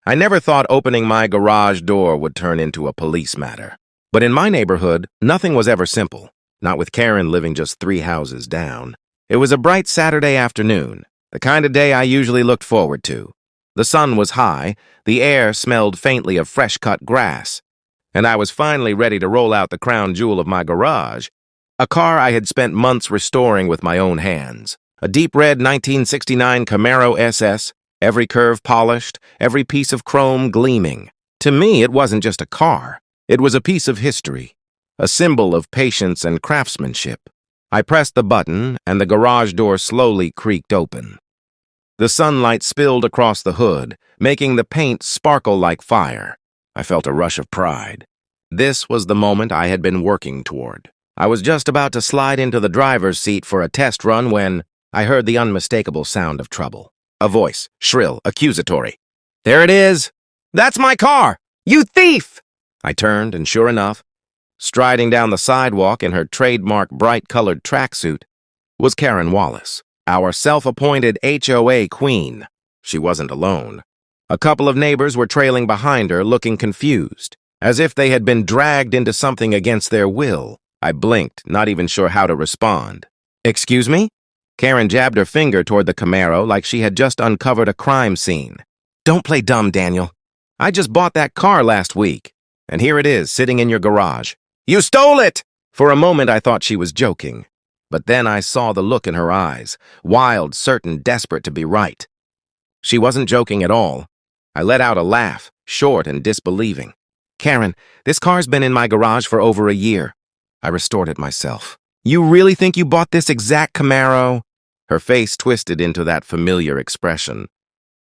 I never thought opening my garage door would turn into a police matter. But in my neighborhood, nothing was ever simple, not with Karen living just 3 houses down. It was a bright Saturday afternoon, the kind of day I usually looked forward to. The sun was high, the air smelled faintly of fresh-cut grass, and I was finally ready to roll out the crown jewel of my garage, a car I had spent months restoring with my own hands. A deep red 1969 Camaro SS, every curve polished, every piece of chrome gleaming. To me, it wasn't just a car. It was a piece of history, a symbol of patience and craftsmanship. I pressed the button, and the garage door slowly creaked open. The sunlight spilled across the hood, making the paint sparkle like fire. I felt a rush of pride. This was the moment I had been working toward. I was just about to slide into the driver's seat for a test run when I heard the unmistakable sound of trouble. A voice, shrill, accusatory. "There it is! That's my car! You thief!" I turned, and sure enough, striding down the sidewalk in her trademark bright-colored tracksuit, was Karen Wallace, our self-appointed HOA queen. She wasn't alone. A couple of neighbors were trailing behind her, looking confused, as if they had been dragged into something against their will. I blinked, not even sure how to respond. "Excuse me?" Karen jabbed her finger toward the Camaro like she had just uncovered a crime scene. "Don't play dumb, Daniel. I just bought that car last week, and here it is, sitting in your garage." "You stole it!" For a moment, I thought she was joking, but then I saw the look in her eyes, wild, certain, desperate to be right. She wasn't joking at all. I let out a laugh, short and disbelieving. "Karen, this car's been in my garage for over a year." I restored myself. "You really think you bought this exact Camaro?" Her face twisted into that familiar expression.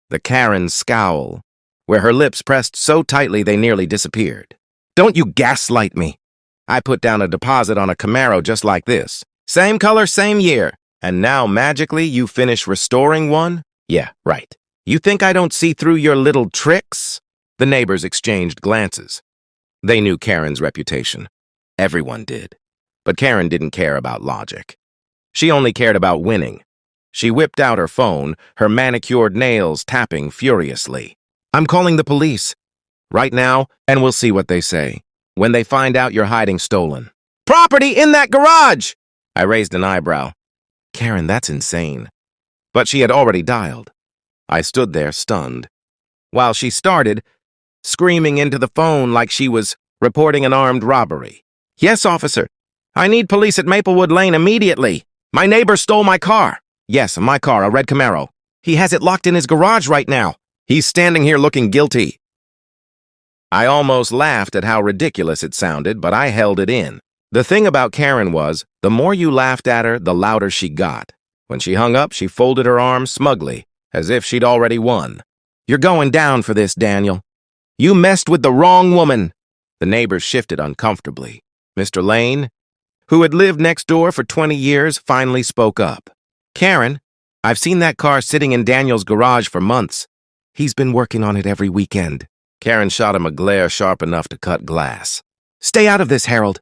The Karen scowl, where her lips pressed so tightly they nearly disappeared. "Don't you gaslight me. I put down a deposit on a Camaro just like this. Same color, same year. And now, magically, you finish restoring one? Yeah, right. You think I don't see through your little tricks?" The neighbors exchanged glances. They knew Karen's reputation. Everyone did. But Karen didn't care about logic. She only cared about winning. She whipped out her phone, her manicured nails tapping furiously. "I'm calling the police. Right now, and we'll see what they say. When they find out you're hiding stolen." "Property in that garage!" I raised an eyebrow. "Karen, that's insane." But she had already dialed. I stood there, stunned, while she started, screaming into the phone like she was reporting an armed robbery. "Yes, officer. I need police at Maplewood Lane immediately. My neighbor stole my car." "Yes, my car, a red Camaro. He has it locked in his garage right now. He's standing here looking guilty." I almost laughed at how ridiculous it sounded, but I held it in. The thing about Karen was, the more you laughed at her, the louder she got. When she hung up, she folded her arms smugly, as if she'd already won. "You're going down for this, Daniel. You messed with the wrong woman." The neighbors shifted uncomfortably. Mr. Lane, who had lived next door for 20 years, finally spoke up. "Karen, I've seen that car sitting in Daniel's garage for months. He's been working on it every weekend." Karen shot him a glare sharp enough to cut glass. "Stay out of this, Harold.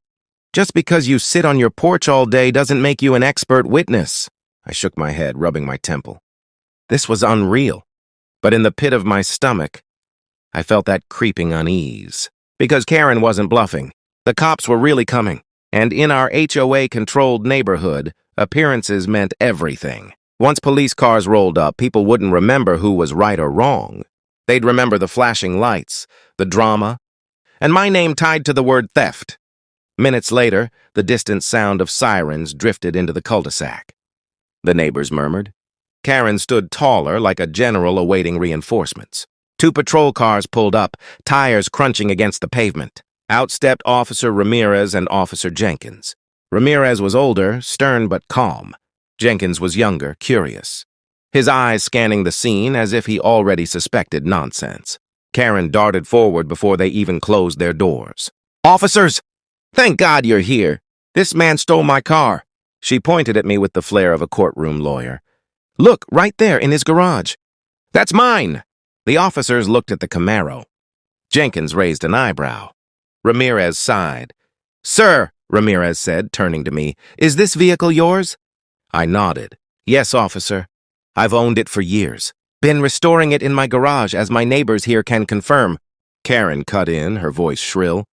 Just because you sit on your porch all day doesn't make you an expert witness." I shook my head, rubbing my temple. This was unreal, but in the pit of my stomach, I felt that creeping unease. Because Karen wasn't bluffing. The cops were really coming, and in our HOA-controlled neighborhood, appearances meant everything. Once police cars rolled up, people wouldn't remember who was right or wrong. They'd remember the flashing lights, the drama, and my name tied to the word theft. Minutes later, the distant sound of sirens drifted into the cul-de-sac. The neighbors murmured. Karen stood taller, like a general awaiting reinforcements. 2 patrol cars pulled up, tires crunching against the pavement. Out stepped Officer Ramirez and Officer Jenkins. Ramirez was older, stern but calm. Jenkins was younger, curious, his eyes scanning the scene as if he already suspected nonsense. Karen darted forward before they even closed their doors. "Officers! Thank God you're here. This man stole my car." She pointed at me with the flair of a courtroom lawyer. "Look, right there in his garage." "That's mine!" The officers looked at the Camaro. Jenkins raised an eyebrow. Ramirez sighed. "Sir," Ramirez said, turning to me, "is this vehicle yours?" I nodded. "Yes, officer. I've owned it for years." Been restoring it in my garage, as my neighbors here can confirm. Karen cut in, her voice shrill.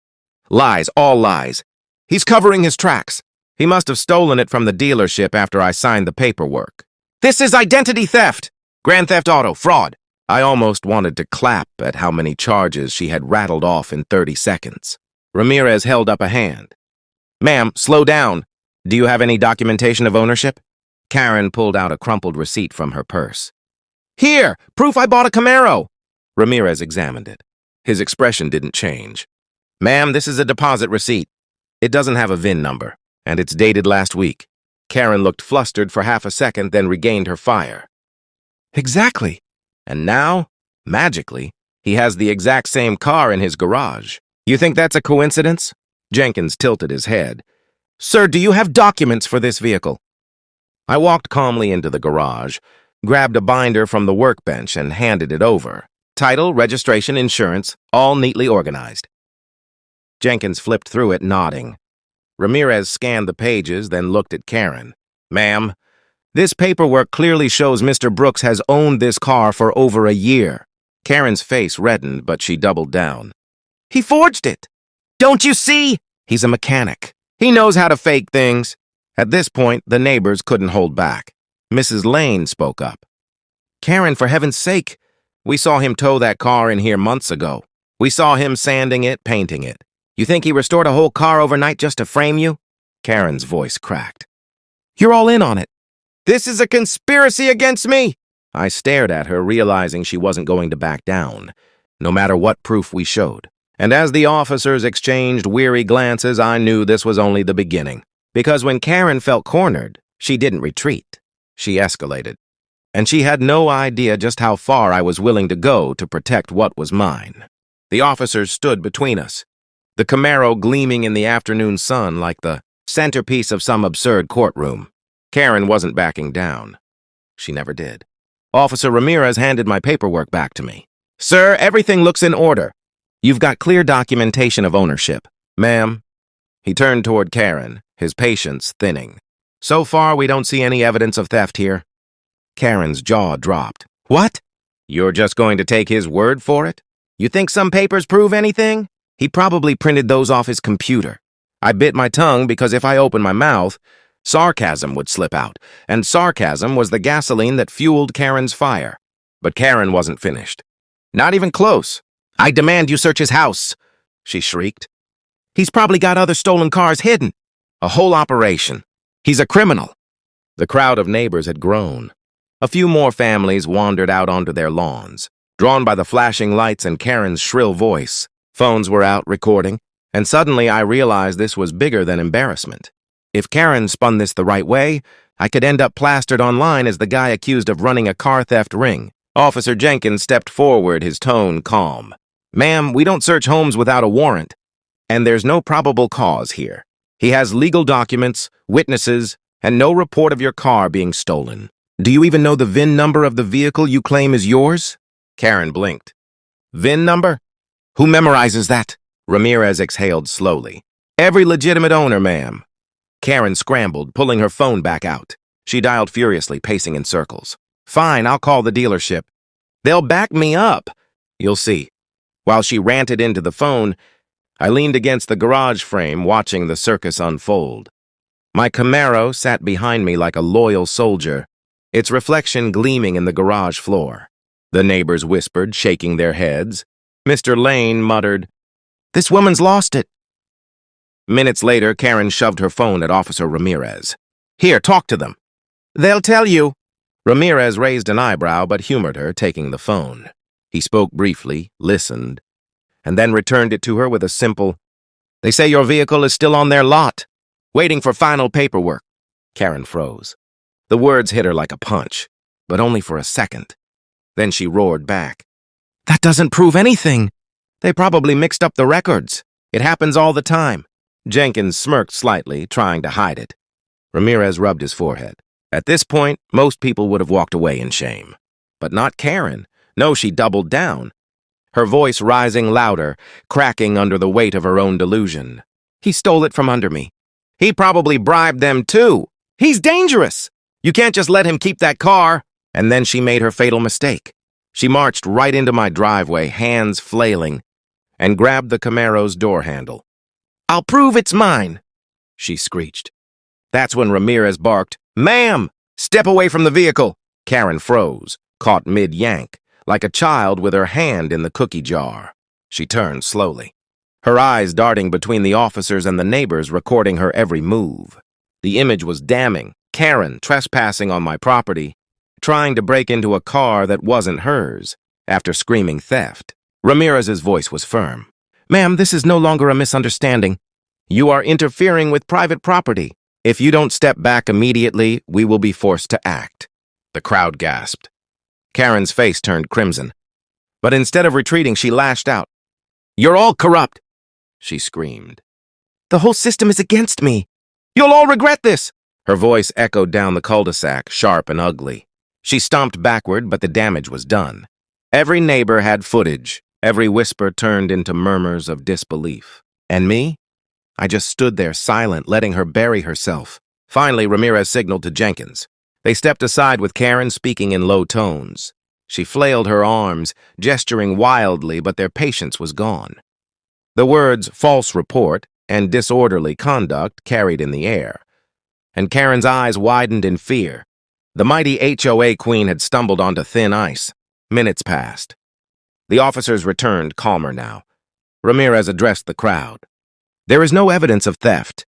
Lies, all lies. He's covering his tracks. He must have stolen it from the dealership after I signed the paperwork. This is identity theft! Grand theft auto, fraud. I almost wanted to clap at how many charges she had rattled off in 30 seconds. Ramirez held up a hand. Ma'am, slow down. Do you have any documentation of ownership? Karen pulled out a crumpled receipt from her purse. Here, proof I bought a Camaro. Ramirez examined it. His expression didn't change. Ma'am, this is a deposit receipt. It doesn't have a VIN number, and it's dated last week. Karen looked flustered for half a second, then regained her fire. Exactly. And now, magically, he has the exact same car in his garage. You think that's a coincidence? Jenkins tilted his head. Sir, do you have documents for this vehicle? I walked calmly into the garage, grabbed a binder from the workbench, and handed it over. Title, registration, insurance, all neatly organized. Jenkins flipped through it, nodding. Ramirez scanned the pages, then looked at Karen. Ma'am, this paperwork clearly shows Mr. Brooks has owned this car for over a year. Karen's face reddened, but she doubled down. He forged it. Don't you see? He's a mechanic. He knows how to fake things. At this point, the neighbors couldn't hold back. Mrs. Lane spoke up. Karen, for heaven's sake, we saw him tow that car in here months ago. We saw him sanding it, painting it. You think he restored a whole car overnight just to frame you? Karen's voice cracked. You're all in on it. This is a conspiracy against me. I stared at her, realizing she wasn't going to back down, no matter what proof we showed. And as the officers exchanged weary glances, I knew this was only the beginning. Because when Karen felt cornered, she didn't retreat. She escalated. And she had no idea just how far I was willing to go to protect what was mine. The officers stood between us, the Camaro gleaming in the afternoon sun like the centerpiece of some absurd courtroom. Karen wasn't backing down. She never did. Officer Ramirez handed my paperwork back to me. Sir, everything looks in order. You've got clear documentation of ownership. Ma'am. He turned toward Karen, his patience thinning. So far, we don't see any evidence of theft here. Karen's jaw dropped. What? You're just going to take his word for it? You think some papers prove anything? He probably printed those off his computer. I bit my tongue because if I opened my mouth, sarcasm would slip out, and sarcasm was the gasoline that fueled Karen's fire. But Karen wasn't finished. Not even close. I demand you search his house, she shrieked. He's probably got other stolen cars hidden. A whole operation. He's a criminal. The crowd of neighbors had grown. A few more families wandered out onto their lawns, drawn by the flashing lights and Karen's shrill voice. Phones were out recording, and suddenly I realized this was bigger than embarrassment. If Karen spun this the right way, I could end up plastered online as the guy accused of running a car theft ring. Officer Jenkins stepped forward, his tone calm. Ma'am, we don't search homes without a warrant, and there's no probable cause here. He has legal documents, witnesses, and no report of your car being stolen. Do you even know the VIN number of the vehicle you claim is yours? Karen blinked. VIN number? Who memorizes that? Ramirez exhaled slowly. Every legitimate owner, ma'am. Karen scrambled, pulling her phone back out. She dialed furiously, pacing in circles. Fine, I'll call the dealership. They'll back me up. You'll see. While she ranted into the phone, I leaned against the garage frame, watching the circus unfold. My Camaro sat behind me like a loyal soldier, its reflection gleaming in the garage floor. The neighbors whispered, shaking their heads. Mr. Lane muttered, "This woman's lost it." Minutes later, Karen shoved her phone at Officer Ramirez. Here, talk to them. They'll tell you. Ramirez raised an eyebrow but humored her, taking the phone. He spoke briefly, listened, and then returned it to her with a simple, "They say your vehicle is still on their lot, waiting for final paperwork." Karen froze. The words hit her like a punch, but only for a second. Then she roared back. "That doesn't prove anything. They probably mixed up the records. It happens all the time." Jenkins smirked slightly, trying to hide it. Ramirez rubbed his forehead. At this point, most people would have walked away in shame. But not Karen. No, she doubled down, her voice rising louder, cracking under the weight of her own delusion. "He stole it from under me. He probably bribed them too. He's dangerous. You can't just let him keep that car." And then she made her fatal mistake. She marched right into my driveway, hands flailing, and grabbed the Camaro's door handle. "I'll prove it's mine," she screeched. That's when Ramirez barked, "Ma'am, step away from the vehicle." Karen froze, caught mid-yank, like a child with her hand in the cookie jar. She turned slowly, her eyes darting between the officers and the neighbors, recording her every move. The image was damning. Karen trespassing on my property, trying to break into a car that wasn't hers, after screaming theft. Ramirez's voice was firm. "Ma'am, this is no longer a misunderstanding. You are interfering with private property. If you don't step back immediately, we will be forced to act." The crowd gasped. Karen's face turned crimson. But instead of retreating, she lashed out. "You're all corrupt," she screamed. "The whole system is against me. You'll all regret this." Her voice echoed down the cul-de-sac, sharp and ugly. She stomped backward, but the damage was done. Every neighbor had footage. Every whisper turned into murmurs of disbelief. And me? I just stood there silent, letting her bury herself. Finally, Ramirez signaled to Jenkins. They stepped aside with Karen speaking in low tones. She flailed her arms, gesturing wildly, but their patience was gone. The words "false report" and "disorderly conduct" carried in the air, and Karen's eyes widened in fear. The mighty HOA queen had stumbled onto thin ice. Minutes passed. The officers returned, calmer now. Ramirez addressed the crowd. "There is no evidence of theft.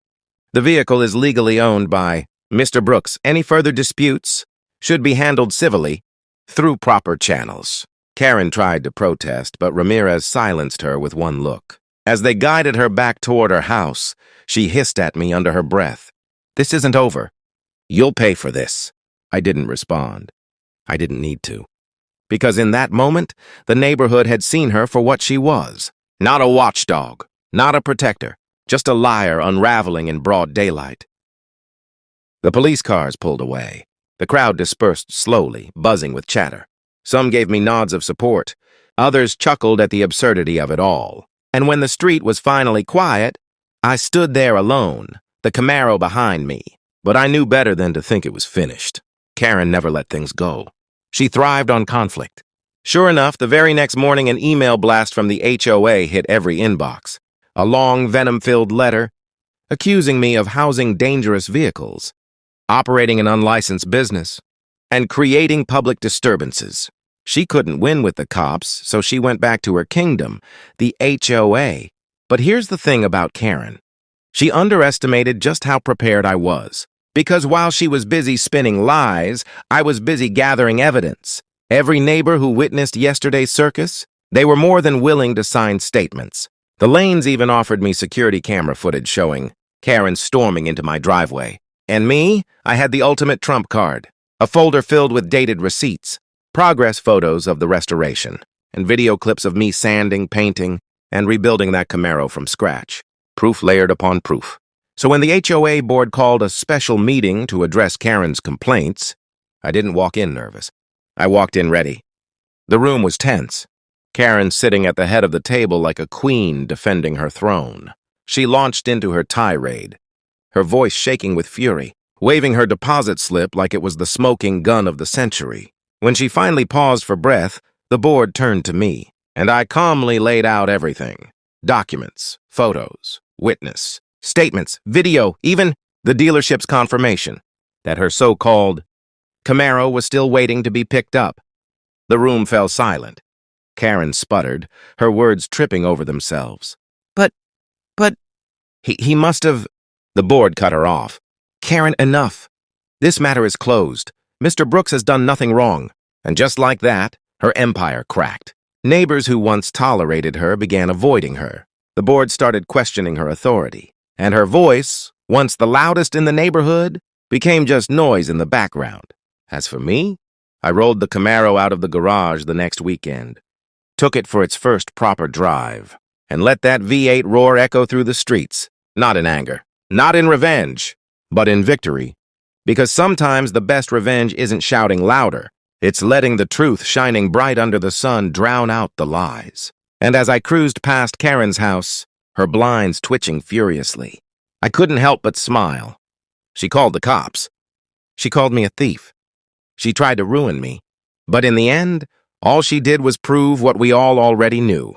The vehicle is legally owned by Mr. Brooks. Any further disputes should be handled civilly through proper channels." Karen tried to protest, but Ramirez silenced her with one look. As they guided her back toward her house, she hissed at me under her breath. "This isn't over. You'll pay for this." I didn't respond. I didn't need to. Because in that moment, the neighborhood had seen her for what she was. Not a watchdog, not a protector, just a liar unraveling in broad daylight. The police cars pulled away. The crowd dispersed slowly, buzzing with chatter. Some gave me nods of support. Others chuckled at the absurdity of it all. And when the street was finally quiet, I stood there alone, the Camaro behind me. But I knew better than to think it was finished. Karen never let things go. She thrived on conflict. Sure enough, the very next morning, an email blast from the HOA hit every inbox. A long, venom-filled letter accusing me of housing dangerous vehicles, operating an unlicensed business, and creating public disturbances. She couldn't win with the cops, so she went back to her kingdom, the HOA. But here's the thing about Karen. She underestimated just how prepared I was. Because while she was busy spinning lies, I was busy gathering evidence. Every neighbor who witnessed yesterday's circus, they were more than willing to sign statements. The lanes even offered me security camera footage showing Karen storming into my driveway. And me, I had the ultimate trump card, a folder filled with dated receipts, progress photos of the restoration, and video clips of me sanding, painting, and rebuilding that Camaro from scratch. Proof layered upon proof. So when the HOA board called a special meeting to address Karen's complaints, I didn't walk in nervous. I walked in ready. The room was tense. Karen sitting at the head of the table like a queen defending her throne. She launched into her tirade, her voice shaking with fury, waving her deposit slip like it was the smoking gun of the century. When she finally paused for breath, the board turned to me, and I calmly laid out everything. Documents, photos, witness, statements, video, even the dealership's confirmation that her so-called Camaro was still waiting to be picked up. The room fell silent. Karen sputtered, her words tripping over themselves. But, he must have... The board cut her off. "Karen, enough. This matter is closed. Mr. Brooks has done nothing wrong." And just like that, her empire cracked. Neighbors who once tolerated her began avoiding her. The board started questioning her authority. And her voice, once the loudest in the neighborhood, became just noise in the background. As for me, I rolled the Camaro out of the garage the next weekend, took it for its first proper drive, and let that V8 roar echo through the streets, not in anger, not in revenge, but in victory. Because sometimes the best revenge isn't shouting louder, it's letting the truth shining bright under the sun drown out the lies. And as I cruised past Karen's house, her blinds twitching furiously, I couldn't help but smile. She called the cops. She called me a thief. She tried to ruin me. But in the end, All she did was prove what we all already knew.